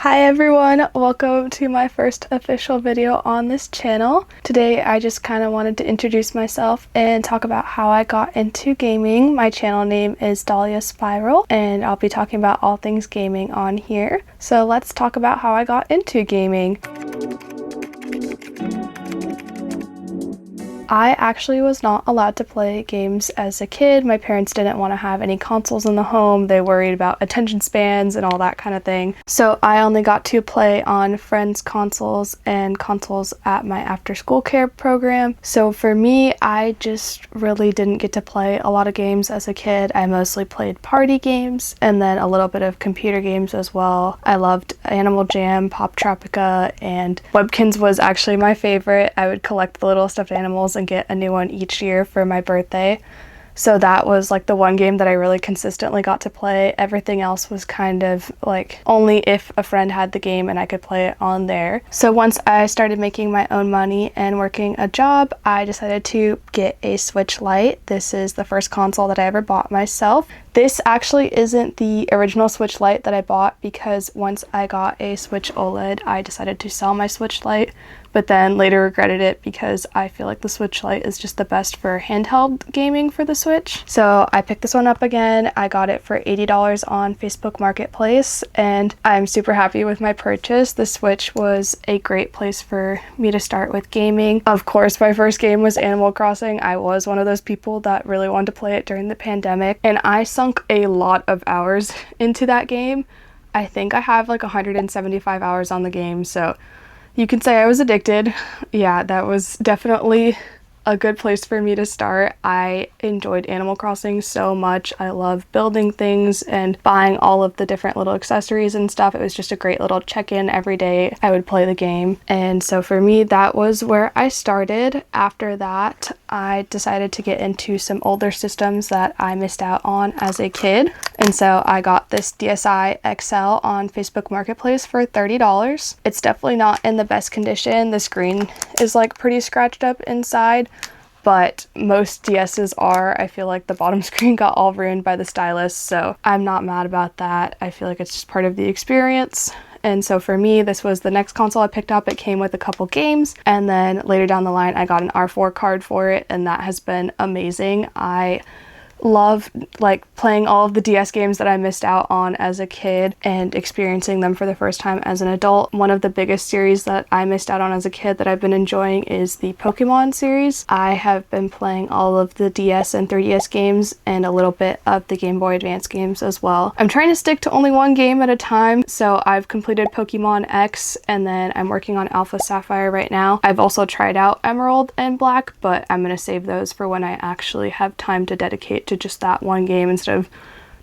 Hi everyone, welcome to my first official video on this channel. Today I just kind of wanted to introduce myself and talk about how I got into gaming. My channel name is Dahlia Spiral and I'll be talking about all things gaming on here. So let's talk about how I got into gaming. I actually was not allowed to play games as a kid. My parents didn't want to have any consoles in the home. They worried about attention spans and all that kind of thing. So I only got to play on friends' consoles and consoles at my after-school care program. So for me, I just really didn't get to play a lot of games as a kid. I mostly played party games and then a little bit of computer games as well. I loved Animaljam, Poptropica, and Webkinz was actually my favorite. I would collect the little stuffed animals and get a new one each year for my birthday. So that was like the one game that I really consistently got to play. Everything else was kind of like only if a friend had the game and I could play it on there. So once I started making my own money and working a job, I decided to get a Switch Lite. This is the first console that I ever bought myself. This actually isn't the original Switch Lite that I bought because once I got a Switch OLED, I decided to sell my Switch Lite, but then later regretted it because I feel like the Switch Lite is just the best for handheld gaming for the Switch. So I picked this one up again. I got it for $80 on Facebook Marketplace and I'm super happy with my purchase. The Switch was a great place for me to start with gaming. Of course, my first game was Animal Crossing. I was one of those people that really wanted to play it during the pandemic and I sunk a lot of hours into that game. I think I have like 175 hours on the game, so you can say I was addicted. Yeah, that was definitely a good place for me to start. I enjoyed Animal Crossing so much. I love building things and buying all of the different little accessories and stuff. It was just a great little check-in every day I would play the game. And so for me, that was where I started. After that, I decided to get into some older systems that I missed out on as a kid. And so I got this DSi XL on Facebook Marketplace for $30. It's definitely not in the best condition. The screen is like pretty scratched up inside, but most DSs are. I feel like the bottom screen got all ruined by the stylus, so I'm not mad about that. I feel like it's just part of the experience. And so for me, this was the next console I picked up. It came with a couple games, and then later down the line, I got an R4 card for it, and that has been amazing. I love like playing all of the DS games that I missed out on as a kid and experiencing them for the first time as an adult. One of the biggest series that I missed out on as a kid that I've been enjoying is the Pokemon series. I have been playing all of the DS and 3DS games and a little bit of the Game Boy Advance games as well. I'm trying to stick to only one game at a time, so I've completed Pokemon X and then I'm working on Alpha Sapphire right now. I've also tried out Emerald and Black, but I'm going to save those for when I actually have time to dedicate to just that one game instead of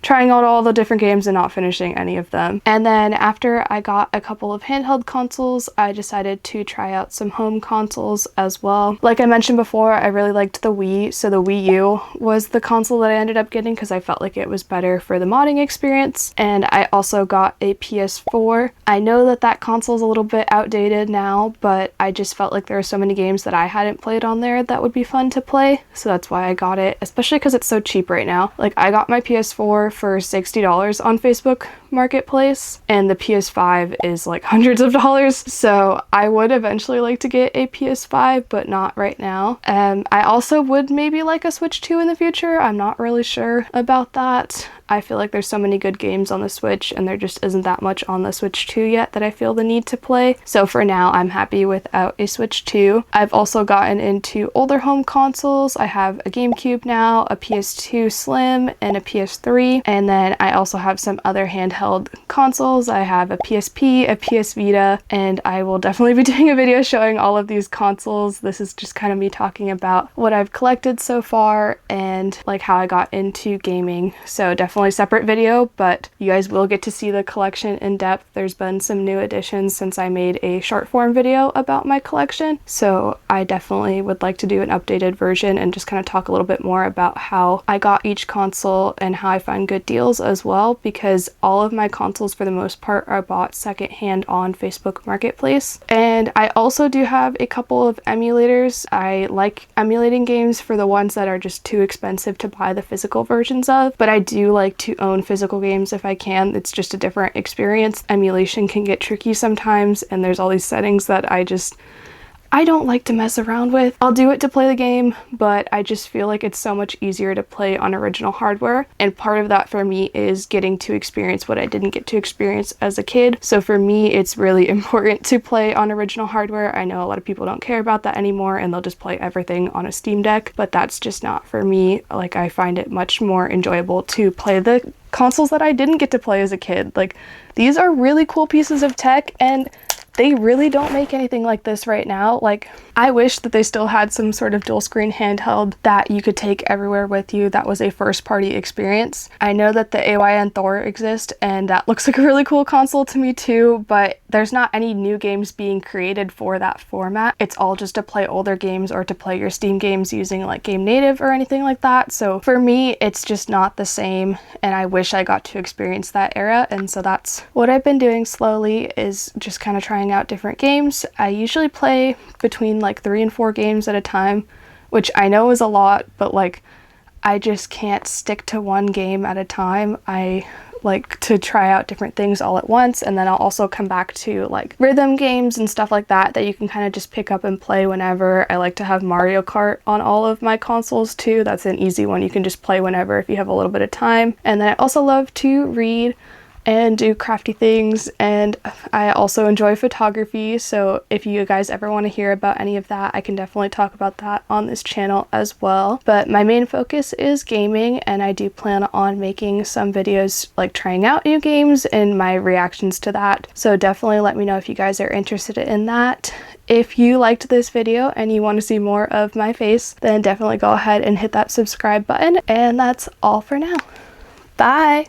trying out all the different games and not finishing any of them. And then after I got a couple of handheld consoles, I decided to try out some home consoles as well. Like I mentioned before, I really liked the Wii, so the wiiu was the console that I ended up getting because I felt like it was better for the modding experience. And I also got a PS4. I know that that console is a little bit outdated now, but I just felt like there were so many games that I hadn't played on there that would be fun to play, so that's why I got it, especially because it's so cheap right now. Like I got my PS4 for $60 on Facebook Marketplace and the PS5 is like hundreds of dollars, so I would eventually like to get a PS5 but not right now. I also would maybe like a Switch 2 in the future. I'm not really sure about that. I feel like there's so many good games on the Switch and there just isn't that much on the Switch 2 yet that I feel the need to play. So for now, I'm happy without a Switch 2. I've also gotten into older home consoles. I have a GameCube now, a PS2 Slim, and a PS3. And then I also have some other handheld consoles. I have a PSP, a PS Vita, and I will definitely be doing a video showing all of these consoles. This is just kind of me talking about what I've collected so far and like how I got into gaming. So definitely separate video, but you guys will get to see the collection in depth. There's been some new additions since I made a short form video about my collection, so I definitely would like to do an updated version and just kind of talk a little bit more about how I got each console and how I find good deals as well, because all of of my consoles for the most part are bought secondhand on Facebook Marketplace. And I also do have a couple of emulators. I like emulating games for the ones that are just too expensive to buy the physical versions of, but I do like to own physical games if I can. It's just a different experience. Emulation can get tricky sometimes, and there's all these settings that I don't like to mess around with. I'll do it to play the game, but I just feel like it's so much easier to play on original hardware. And part of that for me is getting to experience what I didn't get to experience as a kid. So for me, it's really important to play on original hardware. I know a lot of people don't care about that anymore and they'll just play everything on a Steam Deck, but that's just not for me. Like, I find it much more enjoyable to play the consoles that I didn't get to play as a kid. Like, these are really cool pieces of tech, and they really don't make anything like this right now. Like, I wish that they still had some sort of dual screen handheld that you could take everywhere with you that was a first party experience. I know that the AYN Thor exist, and that looks like a really cool console to me too, but there's not any new games being created for that format. It's all just to play older games or to play your Steam games using like Game Native or anything like that. So for me, it's just not the same, and I wish I got to experience that era. And so that's what I've been doing slowly, is just kind of trying out different games. I usually play between like 3 and 4 games at a time, which I know is a lot, but like, I just can't stick to one game at a time. I like to try out different things all at once, and then I'll also come back to like rhythm games and stuff like that you can kind of just pick up and play whenever. I like to have Mario Kart on all of my consoles too. That's an easy one you can just play whenever if you have a little bit of time. And then I also love to read and do crafty things, and I also enjoy photography, so if you guys ever want to hear about any of that, I can definitely talk about that on this channel as well. But my main focus is gaming, and I do plan on making some videos like trying out new games and my reactions to that, so definitely let me know if you guys are interested in that. If you liked this video and you want to see more of my face, then definitely go ahead and hit that subscribe button, and that's all for now. Bye!